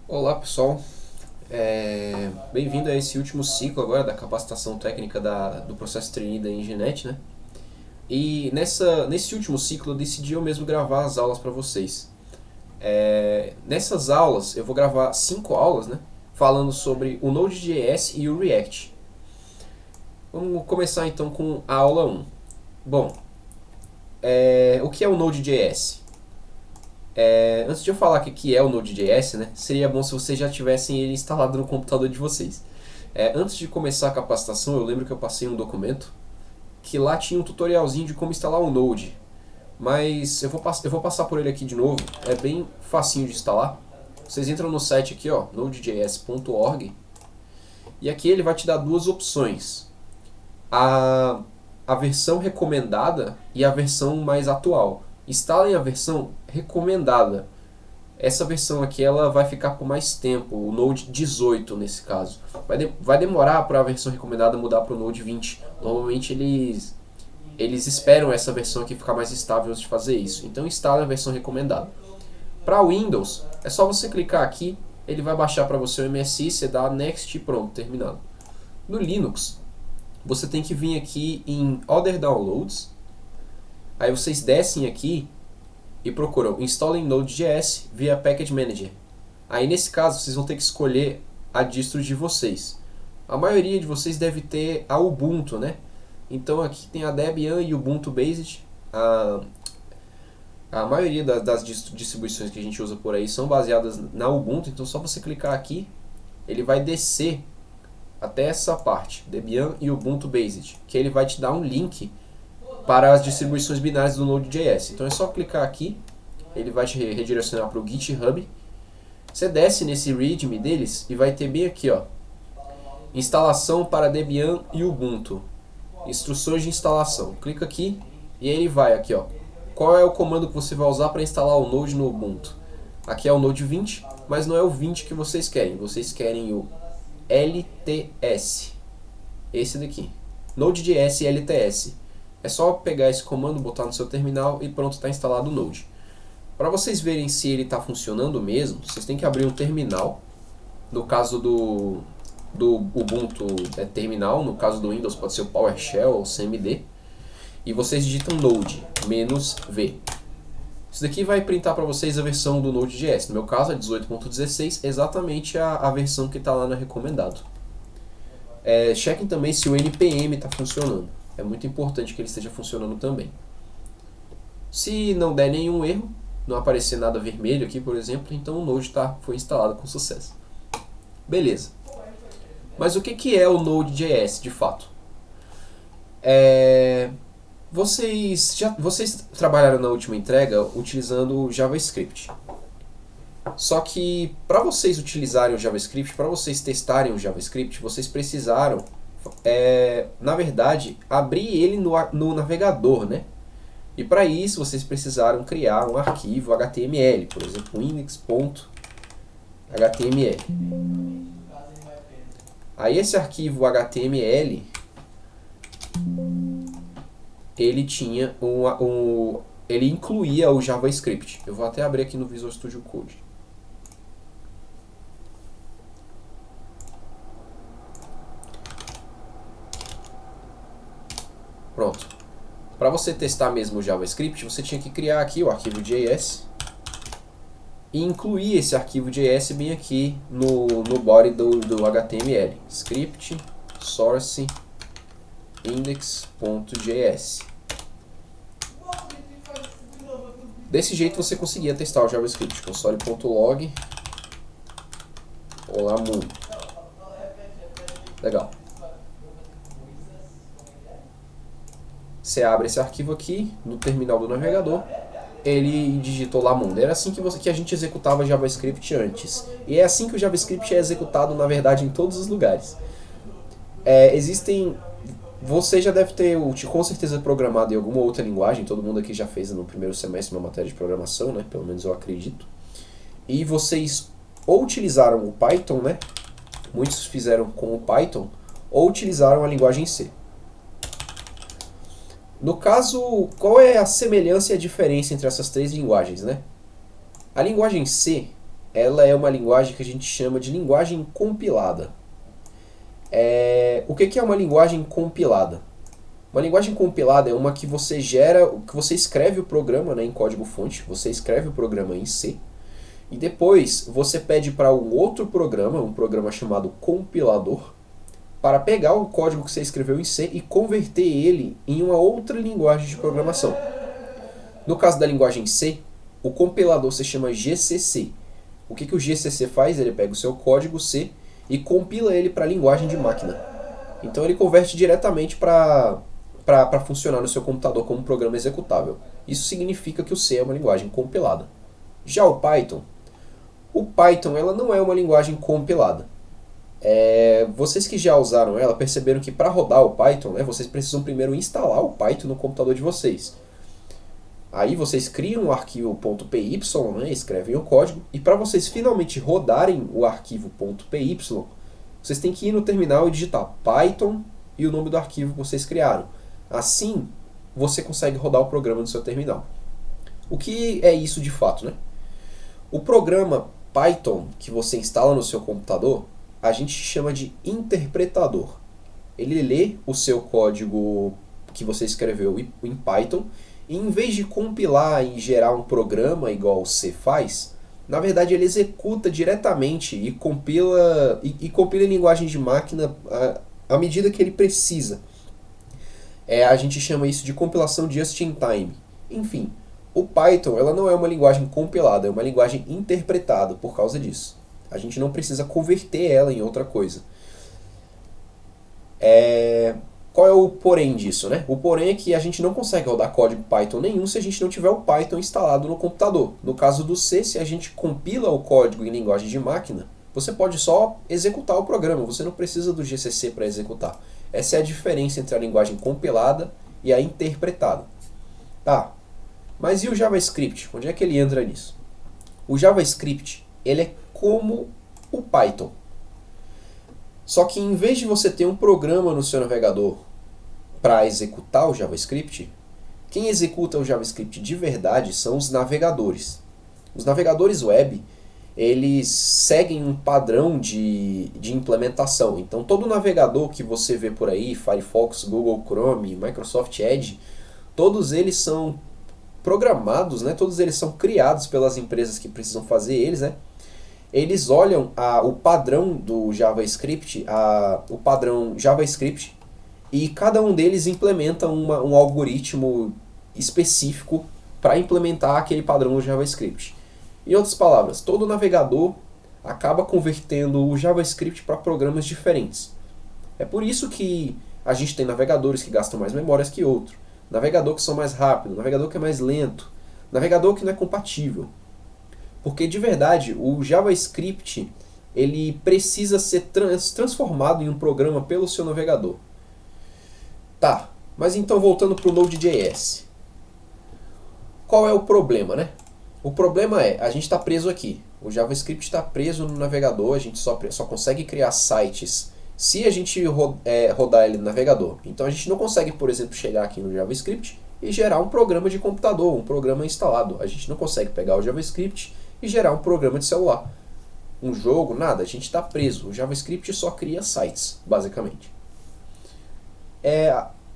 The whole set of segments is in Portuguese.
Olá pessoal, bem-vindo a esse último ciclo agora da capacitação técnica do processo trainee da Enginet, né? E nesse último ciclo eu decidi eu mesmo gravar as aulas para vocês. Nessas aulas eu vou gravar 5 aulas, né? Falando sobre o Node.js e o React. Vamos começar então com a aula 1. Bom, o que é o Node.js? Antes de eu falar o que é o Node.js, né, seria bom se vocês já tivessem ele instalado no computador de vocês. Antes de começar a capacitação, eu lembro que eu passei um documento que lá tinha um tutorialzinho de como instalar o Node. Mas eu vou passar por ele aqui de novo, é bem facinho de instalar. Vocês entram no site aqui, ó, nodejs.org, e aqui ele vai te dar duas opções. A versão recomendada e a versão mais atual. Instalem a versão recomendada. Essa versão aqui ela vai ficar por mais tempo, o Node 18 nesse caso. Vai demorar para a versão recomendada mudar para o Node 20. Normalmente eles esperam essa versão aqui ficar mais estável antes de fazer isso. Então instale a versão recomendada. Para Windows, é só você clicar aqui, ele vai baixar para você o MSI, você dá Next e pronto, terminado. No Linux, você tem que vir aqui em Other Downloads. Aí vocês descem aqui e procuram Installing Node.js via Package Manager. Aí nesse caso vocês vão ter que escolher a distro de vocês. A maioria de vocês deve ter a Ubuntu, né? Então aqui tem a Debian e o Ubuntu Based. A maioria das distribuições que a gente usa por aí são baseadas na Ubuntu, então só você clicar aqui, ele vai descer até essa parte, Debian e Ubuntu Based, que ele vai te dar um link para as distribuições binárias do Node.js. Então é só clicar aqui, ele vai te redirecionar para o GitHub. Você desce nesse README deles e vai ter bem aqui, ó, instalação para Debian e Ubuntu, instruções de instalação. Clica aqui e aí ele vai aqui, ó, qual é o comando que você vai usar para instalar o Node no Ubuntu. Aqui é o Node 20, mas não é o 20 que vocês querem o LTS, esse daqui, Node.js LTS. É só pegar esse comando, botar no seu terminal e pronto, está instalado o Node. Para vocês verem se ele está funcionando mesmo, vocês têm que abrir um terminal. No caso do Ubuntu é terminal, no caso do Windows pode ser o PowerShell ou CMD. E vocês digitam Node -v. Isso daqui vai printar para vocês a versão do Node.js. No meu caso é 18.16, exatamente a versão que está lá na recomendado. Chequem também se o NPM está funcionando. É muito importante que ele esteja funcionando também. Se não der nenhum erro, não aparecer nada vermelho aqui, por exemplo, então o Node foi instalado com sucesso. Beleza. Mas o que é o Node.js de fato? Vocês trabalharam na última entrega utilizando o JavaScript. Só que para vocês utilizarem o JavaScript, para vocês testarem o JavaScript, vocês precisaram, na verdade, abrir ele no navegador, né? E para isso vocês precisaram criar um arquivo HTML, por exemplo, index.html. Aí esse arquivo HTML, ele tinha ele incluía o JavaScript. Eu vou até abrir aqui no Visual Studio Code. Pronto. Para você testar mesmo o JavaScript, você tinha que criar aqui o arquivo JS e incluir esse arquivo JS bem aqui no body do HTML. Script source index.js. Desse jeito você conseguia testar o JavaScript. Console.log. Olá, mundo. Legal. Você abre esse arquivo aqui no terminal do navegador, ele digitou lá mundo. Era assim que a gente executava JavaScript antes. E é assim que o JavaScript é executado, na verdade, em todos os lugares. Você já deve ter com certeza programado em alguma outra linguagem, todo mundo aqui já fez no primeiro semestre uma matéria de programação, né? Pelo menos eu acredito. E vocês ou utilizaram o Python, né? Muitos fizeram com o Python, ou utilizaram a linguagem C. No caso, qual é a semelhança e a diferença entre essas três linguagens, né? A linguagem C, ela é uma linguagem que a gente chama de linguagem compilada. O que é uma linguagem compilada? Uma linguagem compilada é uma que você que você escreve o programa, né, em código-fonte, você escreve o programa em C, e depois você pede para um outro programa, um programa chamado compilador, para pegar o código que você escreveu em C e converter ele em uma outra linguagem de programação. No caso da linguagem C, o compilador se chama GCC. O que o GCC faz? Ele pega o seu código C e compila ele para a linguagem de máquina. Então ele converte diretamente para funcionar no seu computador como um programa executável. Isso significa que o C é uma linguagem compilada. Já o Python ela não é uma linguagem compilada. Vocês que já usaram ela perceberam que para rodar o Python, né, vocês precisam primeiro instalar o Python no computador de vocês. Aí vocês criam o arquivo .py, né, escrevem o código, e para vocês finalmente rodarem o arquivo .py, vocês têm que ir no terminal e digitar Python e o nome do arquivo que vocês criaram. Assim, você consegue rodar o programa no seu terminal. O que é isso de fato, né? O programa Python que você instala no seu computador, a gente chama de interpretador. Ele lê o seu código que você escreveu em Python, e em vez de compilar e gerar um programa igual C faz, na verdade ele executa diretamente e compila em linguagem de máquina à medida que ele precisa. A gente chama isso de compilação just in time. Enfim, o Python ela não é uma linguagem compilada, é uma linguagem interpretada por causa disso. A gente não precisa converter ela em outra coisa. Qual é o porém disso, né? O porém é que a gente não consegue rodar código Python nenhum se a gente não tiver o Python instalado no computador. No caso do C, se a gente compila o código em linguagem de máquina, você pode só executar o programa, você não precisa do GCC para executar. Essa é a diferença entre a linguagem compilada e a interpretada. Tá, mas e o JavaScript? Onde é que ele entra nisso? O JavaScript, ele é como o Python. Só que em vez de você ter um programa no seu navegador para executar o JavaScript, quem executa o JavaScript de verdade são os navegadores. Os navegadores web, eles seguem um padrão de implementação. Então todo navegador que você vê por aí, Firefox, Google Chrome, Microsoft Edge, todos eles são programados, né? Todos eles são criados pelas empresas que precisam fazer eles, né? Eles olham o padrão do JavaScript, o padrão JavaScript, e cada um deles implementa um algoritmo específico para implementar aquele padrão do JavaScript. Em outras palavras, todo navegador acaba convertendo o JavaScript para programas diferentes. É por isso que a gente tem navegadores que gastam mais memórias que outros, navegador que são mais rápido, navegador que é mais lento, navegador que não é compatível. Porque de verdade, o JavaScript ele precisa ser transformado em um programa pelo seu navegador. Tá, mas então voltando para o Node.js. Qual é o problema, né? O problema é, a gente está preso aqui. O JavaScript está preso no navegador, a gente só consegue criar sites se a gente rodar ele no navegador. Então a gente não consegue, por exemplo, chegar aqui no JavaScript e gerar um programa de computador, um programa instalado. A gente não consegue pegar o JavaScript e gerar um programa de celular. Um jogo, nada, a gente está preso. O JavaScript só cria sites, basicamente.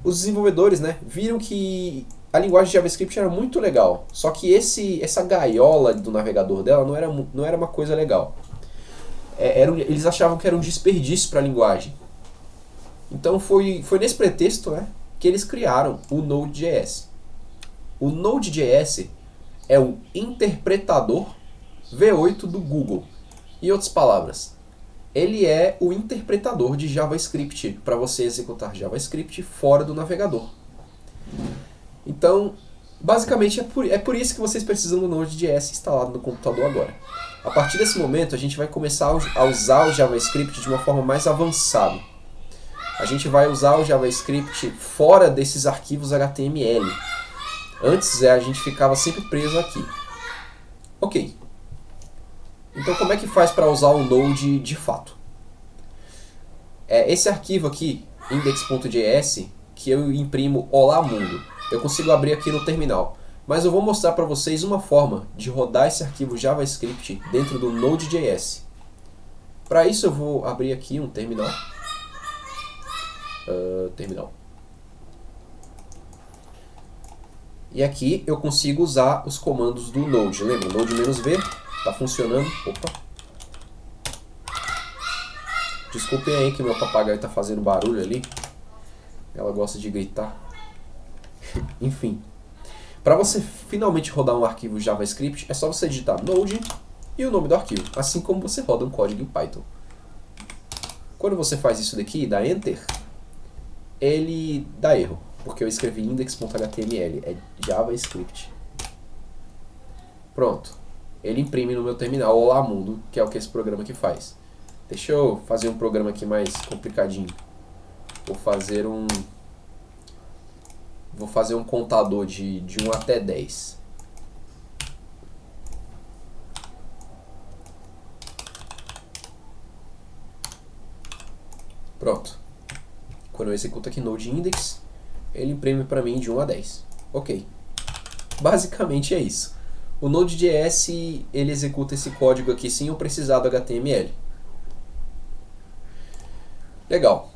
Os desenvolvedores, né, viram que a linguagem de JavaScript era muito legal, só que essa gaiola do navegador dela não era uma coisa legal. Eles achavam que era um desperdício para a linguagem. Então foi nesse pretexto, né, que eles criaram o Node.js. O Node.js é um interpretador V8 do Google. Em outras palavras, ele é o interpretador de JavaScript para você executar JavaScript fora do navegador. Então, basicamente é por isso que vocês precisam do Node.js instalado no computador agora. A partir desse momento, a gente vai começar a usar o JavaScript de uma forma mais avançada. A gente vai usar o JavaScript fora desses arquivos HTML. Antes a gente ficava sempre preso aqui. Ok. Então como é que faz para usar o Node de fato? Esse arquivo aqui, index.js, que eu imprimo Olá Mundo, eu consigo abrir aqui no terminal. mas eu vou mostrar para vocês uma forma de rodar esse arquivo JavaScript dentro do Node.js. Para isso eu vou abrir aqui um terminal. E aqui eu consigo usar os comandos do Node. Lembra? Node-v está funcionando. Opa! Desculpem aí que meu papagaio está fazendo barulho ali. Ela gosta de gritar. Enfim. Para você finalmente rodar um arquivo JavaScript, é só você digitar Node e o nome do arquivo. Assim como você roda um código em Python. Quando você faz isso daqui e dá Enter, ele dá erro. Porque eu escrevi index.html. É JavaScript. Pronto. Ele imprime no meu terminal. Olá mundo, que é o que esse programa aqui faz. Deixa eu fazer um programa aqui mais complicadinho. Vou fazer um contador de 1 até 10. Pronto. Quando eu executo aqui Node Index, ele imprime para mim de 1 a 10. Ok. Basicamente é isso. O Node.js, ele executa esse código aqui sem eu precisar do HTML. Legal.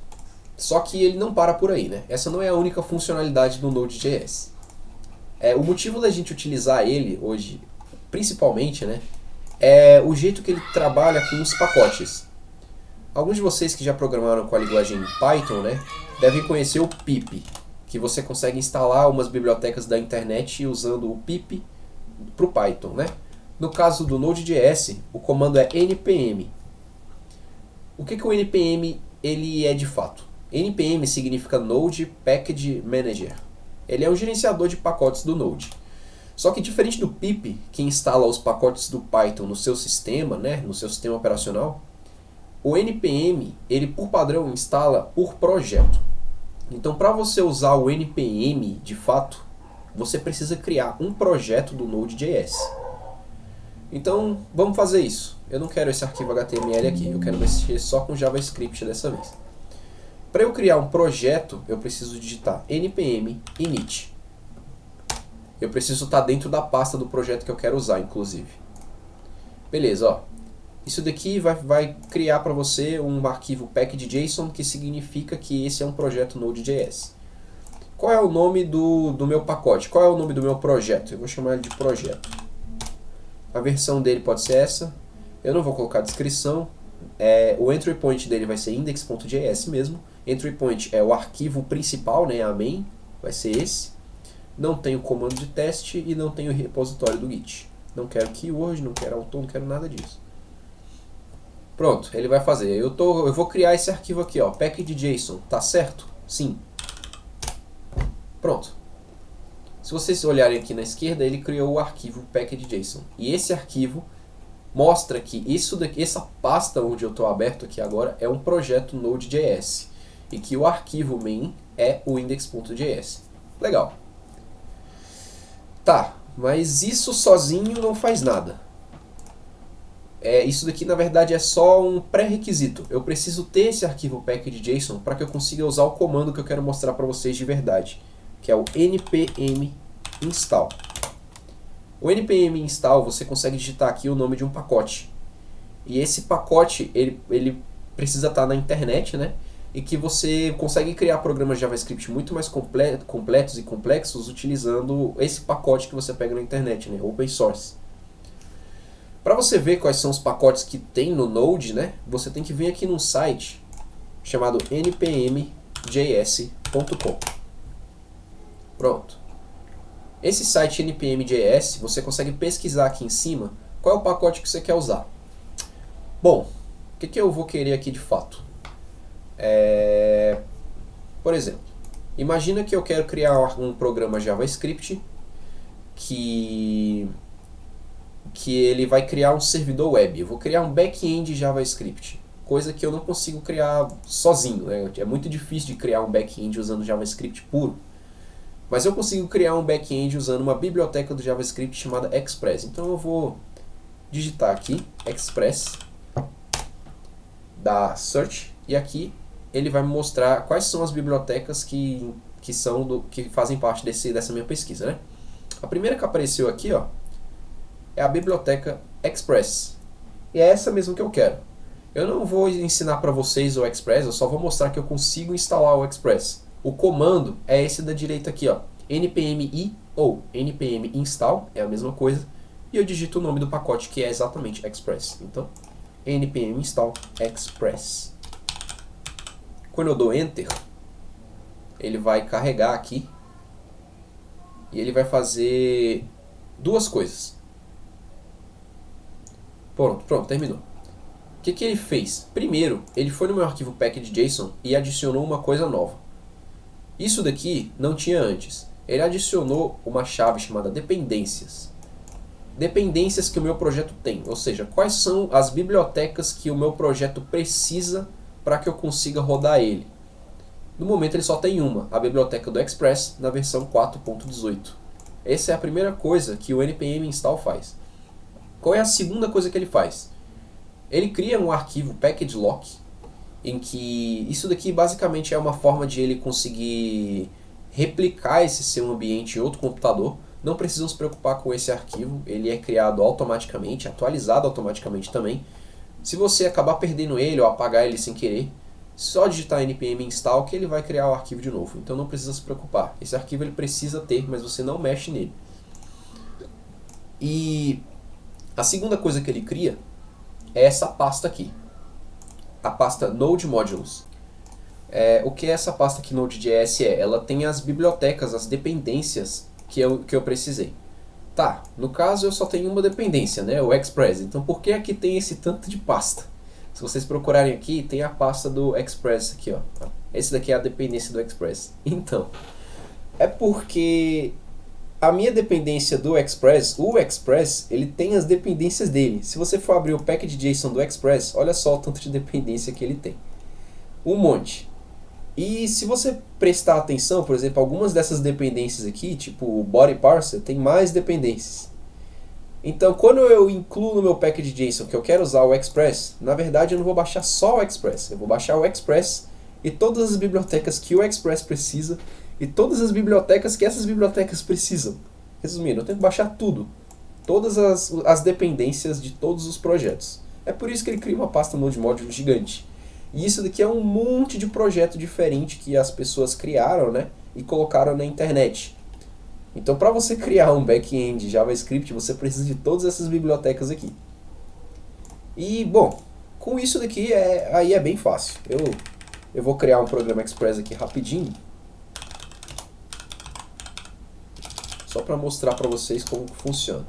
Só que ele não para por aí, né? Essa não é a única funcionalidade do Node.js. O motivo da gente utilizar ele hoje, principalmente, né, é o jeito que ele trabalha com os pacotes. Alguns de vocês que já programaram com a linguagem Python, né, devem conhecer o pip, que você consegue instalar umas bibliotecas da internet usando o pip para o Python, né? No caso do Node.js, o comando é npm. O que o npm ele é de fato? npm significa Node Package Manager. Ele é um gerenciador de pacotes do Node. Só que diferente do pip, que instala os pacotes do Python no seu sistema, né, no seu sistema operacional, o npm, ele por padrão instala por projeto. Então, para você usar o npm de fato, você precisa criar um projeto do Node.js. Então, vamos fazer isso. Eu não quero esse arquivo HTML aqui, eu quero mexer só com JavaScript dessa vez. Para eu criar um projeto, eu preciso digitar npm init. Eu preciso estar dentro da pasta do projeto que eu quero usar, inclusive. Beleza, ó. Isso daqui vai criar para você um arquivo package.json, que significa que esse é um projeto Node.js. Qual é o nome do meu pacote? Qual é o nome do meu projeto? Eu vou chamar ele de projeto. A versão dele pode ser essa. Eu não vou colocar descrição. O entry point dele vai ser index.js mesmo. Entry point é o arquivo principal, né, a main, vai ser esse. Não tenho comando de teste e não tenho repositório do Git. Não quero keyword, não quero autor, não quero nada disso. Pronto, ele vai fazer. Eu vou criar esse arquivo aqui, ó, package.json. Tá certo? Sim. Pronto. Se vocês olharem aqui na esquerda, ele criou o arquivo package.json. E esse arquivo mostra que essa pasta onde eu estou aberto aqui agora é um projeto Node.js. E que o arquivo main é o index.js. Legal. Tá, mas isso sozinho não faz nada. Isso daqui na verdade é só um pré-requisito. Eu preciso ter esse arquivo package.json para que eu consiga usar o comando que eu quero mostrar para vocês de verdade, que é o npm install. O npm install, você consegue digitar aqui o nome de um pacote. E esse pacote, ele precisa estar na internet, né? E que você consegue criar programas JavaScript muito mais completos e complexos utilizando esse pacote que você pega na internet, né? Open source. Para você ver quais são os pacotes que tem no Node, né? Você tem que vir aqui num site chamado npmjs.com. Pronto. Esse site npmjs, você consegue pesquisar aqui em cima qual é o pacote que você quer usar. Bom, o que eu vou querer aqui de fato? Por exemplo, imagina que eu quero criar um programa JavaScript que ele vai criar um servidor web. Eu vou criar um back-end JavaScript, coisa que eu não consigo criar sozinho, né? É muito difícil de criar um back-end usando JavaScript puro. Mas eu consigo criar um back-end usando uma biblioteca do JavaScript chamada Express. Então eu vou digitar aqui Express, dar search, e aqui ele vai me mostrar quais são as bibliotecas que fazem parte dessa minha pesquisa, né? A primeira que apareceu aqui, ó, é a biblioteca Express. E é essa mesmo que eu quero. Eu não vou ensinar para vocês o Express, eu só vou mostrar que eu consigo instalar o Express. O comando é esse da direita aqui, ó, npm-i ou npm install, é a mesma coisa, e eu digito o nome do pacote, que é exatamente Express. Então, npm install Express. Quando eu dou Enter, ele vai carregar aqui e ele vai fazer duas coisas. Pronto, terminou. O que ele fez? Primeiro, ele foi no meu arquivo package.json e adicionou uma coisa nova. Isso daqui não tinha antes. Ele adicionou uma chave chamada dependências. Dependências que o meu projeto tem, ou seja, quais são as bibliotecas que o meu projeto precisa para que eu consiga rodar ele. No momento ele só tem uma, a biblioteca do Express na versão 4.18. Essa é a primeira coisa que o npm install faz. Qual é a segunda coisa que ele faz? Ele cria um arquivo package.lock, em que isso daqui basicamente é uma forma de ele conseguir replicar esse seu ambiente em outro computador. Não precisam se preocupar com esse arquivo, ele é criado automaticamente, atualizado automaticamente também. Se você acabar perdendo ele ou apagar ele sem querer, só digitar npm install que ele vai criar o arquivo de novo. Então não precisa se preocupar. Esse arquivo ele precisa ter, mas você não mexe nele. E a segunda coisa que ele cria é essa pasta aqui. A pasta Node Modules. O que é essa pasta aqui Node.js é? Ela tem as bibliotecas, as dependências que eu precisei. Tá, no caso eu só tenho uma dependência, né, o Express. Então por que aqui tem esse tanto de pasta? Se vocês procurarem aqui, tem a pasta do Express aqui, ó. Esse daqui é a dependência do Express. Então, é porque a minha dependência do Express, o Express, ele tem as dependências dele. Se você for abrir o package.json do Express, olha só o tanto de dependência que ele tem. Um monte. E se você prestar atenção, por exemplo, algumas dessas dependências aqui, tipo o body parser, tem mais dependências. Então, quando eu incluo no meu package.json que eu quero usar o Express, na verdade eu não vou baixar só o Express, eu vou baixar o Express e todas as bibliotecas que o Express precisa e todas as bibliotecas que essas bibliotecas precisam. Resumindo, eu tenho que baixar tudo, todas as dependências de todos os projetos. É por isso que ele cria uma pasta Node Module gigante. E isso daqui é um monte de projeto diferente que as pessoas criaram, né, e colocaram na internet. Então, para você criar um back-end JavaScript, você precisa de todas essas bibliotecas aqui. E, bom, com isso daqui aí é bem fácil. Eu vou criar um programa Express aqui rapidinho, só para mostrar para vocês como funciona.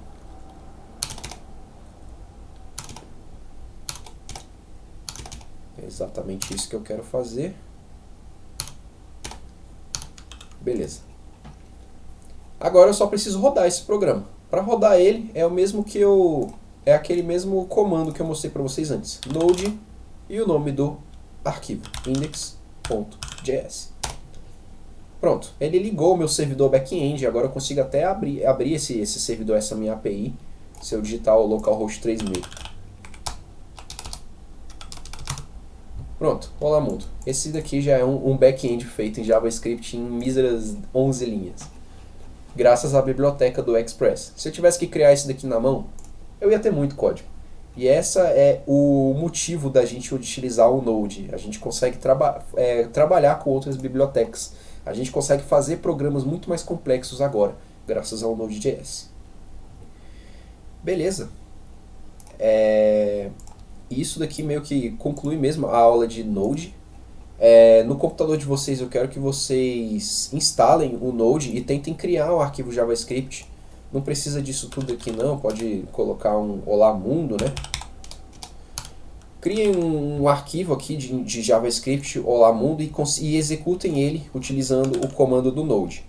É exatamente isso que eu quero fazer. Beleza. Agora eu só preciso rodar esse programa. Para rodar ele é o mesmo que é aquele mesmo comando que eu mostrei para vocês antes. Node e o nome do arquivo, index.js. Pronto, ele ligou o meu servidor back-end. Agora eu consigo até abrir esse servidor, essa minha API, se eu digitar o localhost 3000. Pronto, olá mundo. Esse daqui já é um back-end feito em JavaScript em míseras 11 linhas. Graças à biblioteca do Express. Se eu tivesse que criar isso daqui na mão, eu ia ter muito código. E essa é o motivo da gente utilizar o Node. A gente consegue trabalhar com outras bibliotecas. A gente consegue fazer programas muito mais complexos agora, graças ao Node.js. Beleza. Isso daqui meio que conclui mesmo a aula de Node. No computador de vocês eu quero que vocês instalem o Node e tentem criar um arquivo JavaScript. Não precisa disso tudo aqui não, pode colocar um olá mundo, né? Criem um arquivo aqui de JavaScript olá mundo e executem ele utilizando o comando do Node.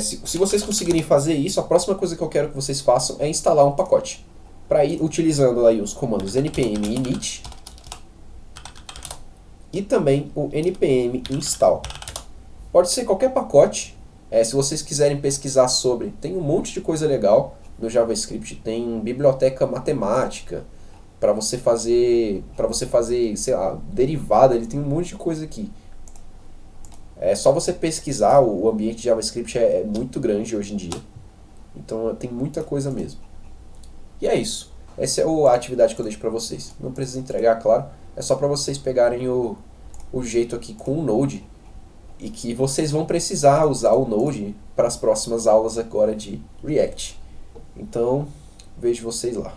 Se vocês conseguirem fazer isso, a próxima coisa que eu quero que vocês façam é instalar um pacote. Para ir utilizando aí os comandos npm init e também o npm install. Pode ser qualquer pacote. Se vocês quiserem pesquisar sobre, tem um monte de coisa legal no JavaScript. Tem biblioteca matemática para você fazer, sei lá, derivada. Ele tem um monte de coisa aqui. É só você pesquisar, o ambiente de JavaScript é muito grande hoje em dia. Então tem muita coisa mesmo. E é isso. Essa é a atividade que eu deixo para vocês. Não precisa entregar, claro. É só para vocês pegarem o jeito aqui com o Node. E que vocês vão precisar usar o Node para as próximas aulas agora de React. Então, vejo vocês lá.